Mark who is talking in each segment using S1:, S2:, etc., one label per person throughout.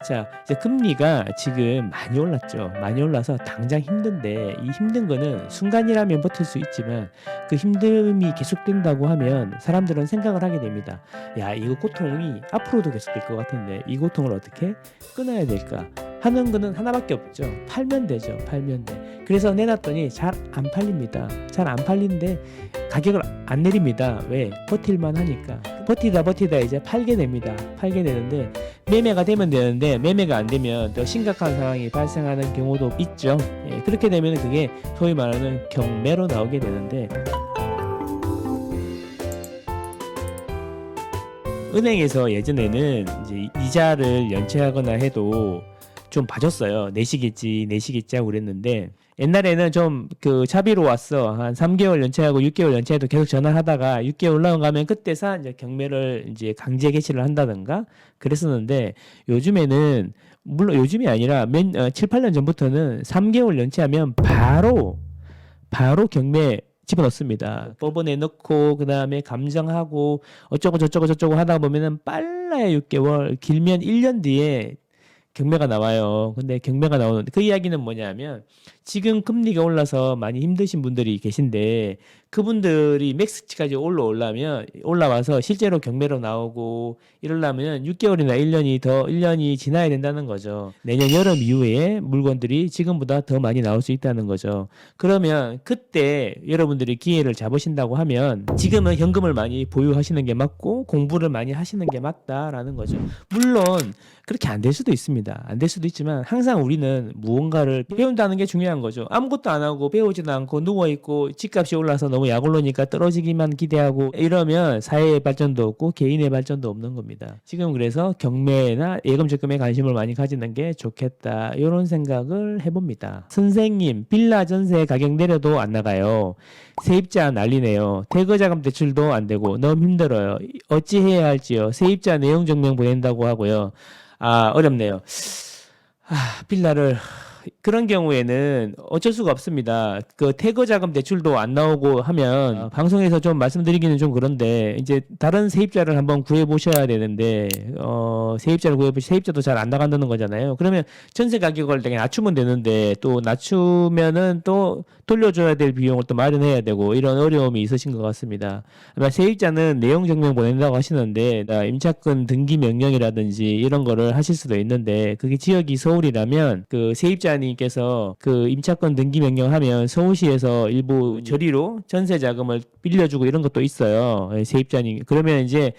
S1: 자, 이제 금리가 지금 많이 올랐죠. 많이 올라서 당장 힘든데 이 힘든 거는 순간이라면 버틸 수 있지만 그 힘듦이 계속된다고 하면 사람들은 생각을 하게 됩니다. 야, 이거 고통이 앞으로도 계속될 것 같은데 이 고통을 어떻게 끊어야 될까? 하는 거는 하나밖에 없죠. 팔면 되죠. 팔면 돼. 그래서 내놨더니 잘 안 팔립니다. 잘 안 팔리는데 가격을 안 내립니다. 왜? 버틸만 하니까. 버티다 이제 팔게 됩니다. 팔게 되는데 매매가 되면 되는데 매매가 안 되면 더 심각한 상황이 발생하는 경우도 있죠. 예, 그렇게 되면 그게 소위 말하는 경매로 나오게 되는데 은행에서 예전에는 이제 이자를 연체하거나 해도 좀 봐줬어요. 내시겠지 하고 그랬는데 옛날에는 좀 그 차비로 왔어. 한 3개월 연체하고 6개월 연체해도 계속 전화하다가 6개월 올라가면 그때서 이제 경매를 이제 강제 개시를 한다든가 그랬었는데 요즘에는 물론 요즘이 아니라 7, 8년 전부터는 3개월 연체하면 바로 경매 집어넣습니다. 법원에 넣고 그다음에 감정하고 어쩌고 저쩌고 하다 보면은 빨라야 6개월, 길면 1년 뒤에 경매가 나와요. 근데 경매가 나오는데 그 이야기는 뭐냐면 지금 금리가 올라서 많이 힘드신 분들이 계신데 그분들이 맥스치까지 올라와서 실제로 경매로 나오고 이러려면 6개월이나 1년이 지나야 된다는 거죠. 내년 여름 이후에 물건들이 지금보다 더 많이 나올 수 있다는 거죠. 그러면 그때 여러분들이 기회를 잡으신다고 하면 지금은 현금을 많이 보유하시는 게 맞고 공부를 많이 하시는 게 맞다라는 거죠. 물론 그렇게 안 될 수도 있습니다. 안 될 수도 있지만 항상 우리는 무언가를 배운다는 게 중요한 거죠. 아무것도 안 하고 배우지도 않고 누워있고 집값이 올라서 너무 약 오르니까 떨어지기만 기대하고 이러면 사회의 발전도 없고 개인의 발전도 없는 겁니다. 지금 그래서 경매나 예금 적금에 관심을 많이 가지는 게 좋겠다. 이런 생각을 해봅니다. 선생님, 빌라 전세 가격 내려도 안 나가요. 세입자 난리네요. 퇴거자금 대출도 안 되고 너무 힘들어요. 어찌 해야 할지요. 세입자 내용 증명 보낸다고 하고요. 아, 어렵네요. 빌라를 그런 경우에는 어쩔 수가 없습니다. 그 퇴거자금 대출도 안 나오고 하면 방송에서 좀 말씀드리기는 좀 그런데 이제 다른 세입자를 한번 구해 보셔야 되는데 세입자도 잘 안 나간다는 거잖아요. 그러면 전세 가격을 되게 낮추면 되는데 또 낮추면은 또 돌려줘야 될 비용을 또 마련해야 되고 이런 어려움이 있으신 것 같습니다. 아마 세입자는 내용 증명 보낸다고 하시는데 임차권 등기 명령이라든지 이런 거를 하실 수도 있는데 그게 지역이 서울이라면 그 세입자님께서 그 임차권 등기 명령하면 서울시에서 일부 저리로 전세 자금을 빌려주고 이런 것도 있어요. 세입자님 그러면 이제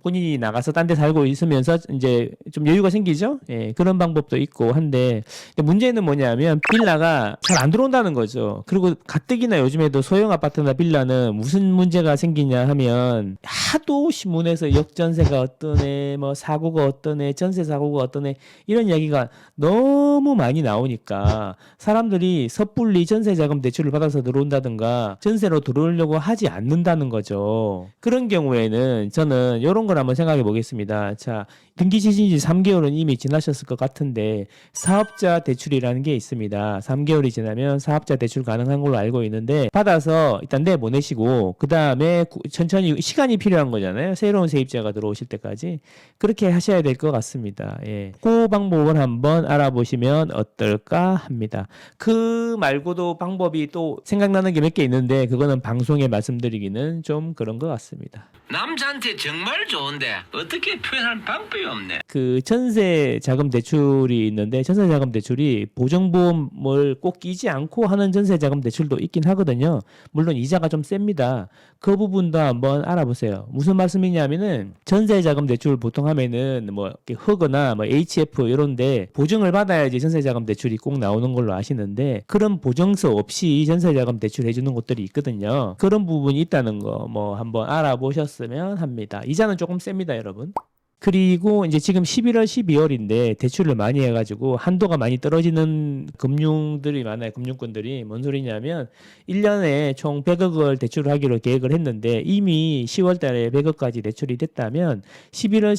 S1: 본인이 나가서 딴 데 살고 있으면서 이제 좀 여유가 생기죠. 예, 그런 방법도 있고 한데 문제는 뭐냐면 빌라가 잘 안 들어온다는 거죠. 그리고 가뜩이나 요즘에도 소형 아파트나 빌라는 무슨 문제가 생기냐 하면 하도 신문에서 역전세가 어떠네, 뭐 사고가 어떠네, 전세 사고가 어떠네 이런 이야기가 너무 많이 나오니까 사람들이 섣불리 전세 자금 대출을 받아서 들어온다든가 전세로 들어오려고 하지 않는다는 거죠. 그런 경우에는 저는 이런 걸 한번 생각해 보겠습니다. 자, 등기 시신 지 3개월은 이미 지나셨을 것 같은데 사업자 대출이라는 게 있습니다. 3개월이 지나면 사업자 대출 가능한 걸로 알고 있는데 받아서 일단 내보내시고 그 다음에 천천히 시간이 필요한 거잖아요. 새로운 세입자가 들어오실 때까지 그렇게 하셔야 될 것 같습니다. 예. 그 방법을 한번 알아보시면 어떨까 합니다. 그 말고도 방법이 또 생각나는 게 몇 개 있는데 그거는 방송에 말씀드리기는 좀 그런 것 같습니다.
S2: 남자한테 정말 좋은데 어떻게 표현할 방법이 없네.
S1: 그 전세 자금 대출이 있는데 전세 자금 대출이 보증보험을 꼭 끼지 않고 하는 전세 자금 대출도 있긴 하거든요. 물론 이자가 좀 셉니다. 그 부분도 한번 알아보세요. 무슨 말씀이냐면은 전세 자금 대출 보통 하면은 뭐 허거나 뭐 HF 이런데 보증을 받아야지 전세 자금 대출이 꼭 나오는 걸로 아시는데 그런 보증서 없이 전세 자금 대출 해주는 곳들이 있거든요. 그런 부분이 있다는 거 뭐 한번 알아보셨으면 합니다. 이자는 조금 셉니다, 여러분. 그리고 이제 지금 11월, 12월인데 대출을 많이 해가지고 한도가 많이 떨어지는 금융들이 많아요. 금융권들이. 뭔 소리냐면 1년에 총 100억을 대출을 하기로 계획을 했는데 이미 10월 달에 100억까지 대출이 됐다면 11월,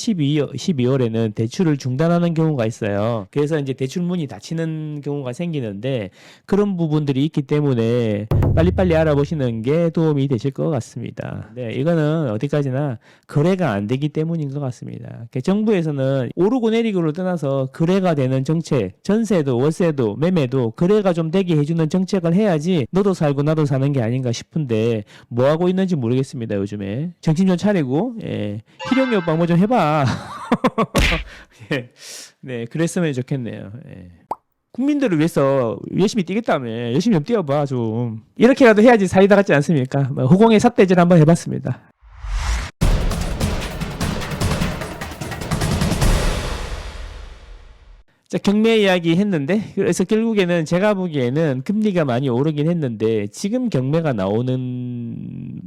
S1: 12월에는 대출을 중단하는 경우가 있어요. 그래서 이제 대출문이 닫히는 경우가 생기는데 그런 부분들이 있기 때문에 빨리빨리 알아보시는 게 도움이 되실 것 같습니다. 네, 이거는 어디까지나 거래가 안 되기 때문인 것 같습니다. 그러니까 정부에서는 오르고 내리고를 떠나서 거래가 되는 정책, 전세도 월세도 매매도 거래가 좀 되게 해주는 정책을 해야지 너도 살고 나도 사는 게 아닌가 싶은데 뭐 하고 있는지 모르겠습니다. 요즘에 정신 좀 차리고 희룡이 오빠 뭐 좀 해봐. 예. 네, 그랬으면 좋겠네요. 예. 국민들을 위해서 열심히 뛰겠다며 열심히 좀 뛰어봐 좀. 이렇게라도 해야지 사이다 같지 않습니까? 호공의 삿대질 한번 해봤습니다. 자, 경매 이야기 했는데 그래서 결국에는 제가 보기에는 금리가 많이 오르긴 했는데 지금 경매가 나오는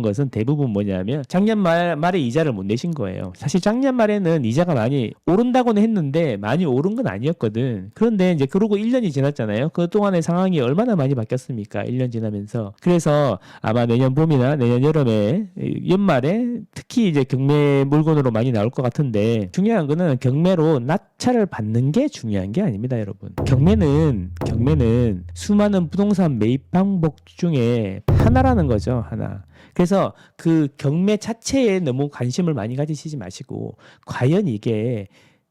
S1: 것은 대부분 뭐냐면 작년 말에 이자를 못 내신 거예요. 사실 작년 말에는 이자가 많이 오른다고는 했는데 많이 오른 건 아니었거든. 그런데 이제 그러고 1년이 지났잖아요. 그 동안의 상황이 얼마나 많이 바뀌었습니까? 1년 지나면서. 그래서 아마 내년 봄이나 내년 여름에 연말에 특히 이제 경매 물건으로 많이 나올 것 같은데 중요한 거는 경매로 낙찰을 받는 게 중요한 게 아닙니다, 여러분. 경매는 수많은 부동산 매입 방법 중에 하나라는 거죠, 하나. 그래서 그 경매 자체에 너무 관심을 많이 가지시지 마시고 과연 이게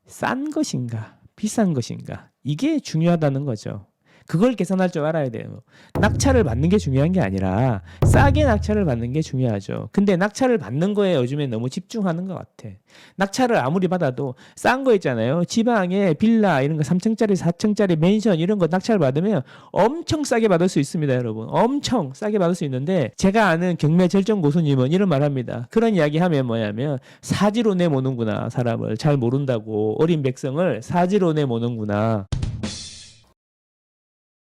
S1: 싼 것인가, 비싼 것인가 이게 중요하다는 거죠. 그걸 계산할 줄 알아야 돼요. 낙찰을 받는 게 중요한 게 아니라 싸게 낙찰을 받는 게 중요하죠. 근데 낙찰을 받는 거에 요즘에 너무 집중하는 것 같아. 낙찰을 아무리 받아도 싼 거 있잖아요. 지방에 빌라 이런 거 3층짜리 4층짜리 맨션 이런 거 낙찰 받으면 엄청 싸게 받을 수 있습니다, 여러분. 엄청 싸게 받을 수 있는데 제가 아는 경매 절정 고수님은 이런 말 합니다. 그런 이야기 하면 뭐냐면 사지로 내모는구나. 사람을 잘 모른다고. 어린 백성을 사지로 내모는구나.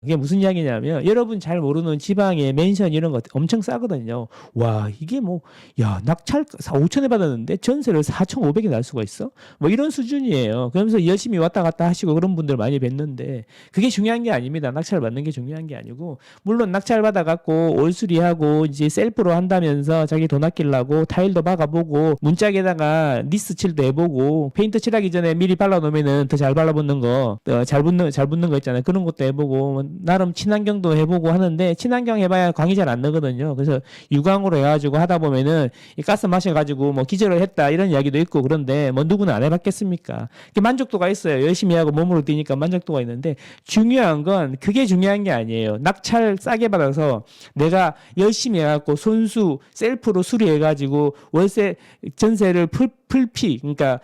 S1: 그게 무슨 이야기냐면 여러분 잘 모르는 지방의 맨션 이런 거 엄청 싸거든요. 와 이게 뭐 야 낙찰 5천에 받았는데 전세를 4,500에 날 수가 있어? 뭐 이런 수준이에요. 그러면서 열심히 왔다 갔다 하시고 그런 분들 많이 뵀는데 그게 중요한 게 아닙니다. 낙찰 받는 게 중요한 게 아니고 물론 낙찰 받아갖고 올수리하고 이제 셀프로 한다면서 자기 돈 아끼려고 타일도 박아보고 문짝에다가 니스 칠도 해보고 페인트 칠하기 전에 미리 발라놓으면은 더 잘 발라붙는 거 잘 붙는 거 있잖아요. 그런 것도 해보고 나름 친환경도 해보고 하는데 친환경 해봐야 광이 잘 안 나거든요. 그래서 유광으로 해가지고 하다 보면은 이 가스 마셔가지고 뭐 기절을 했다 이런 이야기도 있고 그런데 뭐 누구는 안 해봤겠습니까? 만족도가 있어요. 열심히 하고 몸으로 뛰니까 만족도가 있는데 중요한 건 그게 중요한 게 아니에요. 낙찰 싸게 받아서 내가 열심히 해갖고 손수 셀프로 수리해가지고 월세 전세를 풀피 그러니까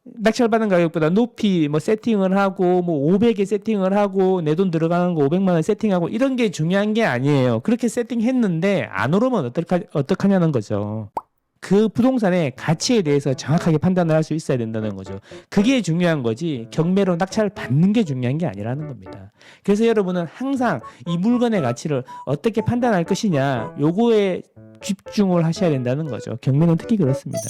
S1: 낙찰받은 가격보다 높이 뭐 세팅을 하고 뭐 500에 세팅을 하고 내 돈 들어가는 거 500만 원 세팅하고 이런 게 중요한 게 아니에요. 그렇게 세팅했는데 안 오르면 어떡하냐는 거죠. 그 부동산의 가치에 대해서 정확하게 판단을 할 수 있어야 된다는 거죠. 그게 중요한 거지 경매로 낙찰을 받는 게 중요한 게 아니라는 겁니다. 그래서 여러분은 항상 이 물건의 가치를 어떻게 판단할 것이냐 요거에 집중을 하셔야 된다는 거죠. 경매는 특히 그렇습니다.